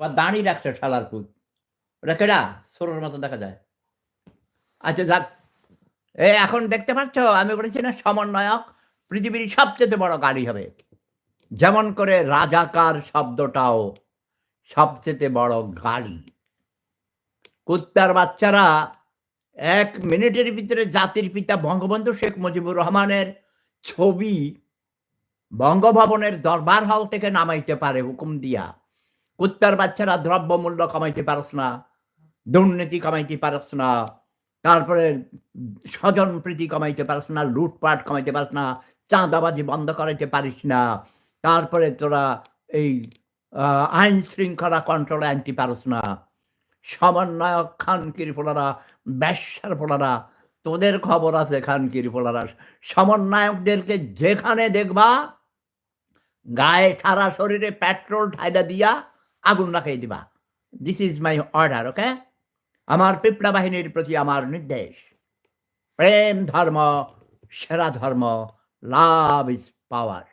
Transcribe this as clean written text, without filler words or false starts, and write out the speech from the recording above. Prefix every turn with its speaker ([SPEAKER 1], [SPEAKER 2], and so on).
[SPEAKER 1] আবার দাঁড়িয়ে রাখছে শালার পুত। ওটা কেডা? ছোড়র মতো দেখা যায়। আচ্ছা যাক। এখন দেখতে পাচ্ছ আমি বলেছি না সমন্বয়ক পৃথিবীর সবচেয়ে বড় গাড়ি হবে। যেমন করে রাজাকার শব্দটাও সবচেয়ে বড় গাড়ি। কুত্তার বাচ্চারা ১ মিনিটের ভিতরে জাতির পিতা বঙ্গবন্ধু শেখ মুজিবুর রহমানের ছবি বঙ্গভবনের দরবার হল থেকে নামাইতে পারে হুকুম দিয়া। কুত্তার বাচ্চারা দ্রব্যমূল্য কমাইতে পারস না, দুর্নীতি কমাইতে পারস না, তারপরে স্বজনপ্রীতি কমাইতে পারস না, লুটপাট কমাইতে পারস না, চাঁদাবাজি বন্ধ করাইতে পারিস না। তারপরে তোরা এই আইন শৃঙ্খলা কন্ট্রোলে আনতে পারস না। সমন্বয়ক খানকির পোলারা, বেশ্যার পোলারা, তোদের খবর আছে খানকির পোলারা। সমন্বয়কদেরকে যেখানে দেখবা গায়ে সারা শরীরে পেট্রোল ঢাইলা দিয়া আগুন লাগাই দিবা। দিস ইজ মাই অর্ডার, ওকে? আমার পিপড়া বাহিনীর প্রতি আমার নির্দেশ। প্রেম ধর্ম সেরা ধর্ম, লাভ ইজ পাওয়ার।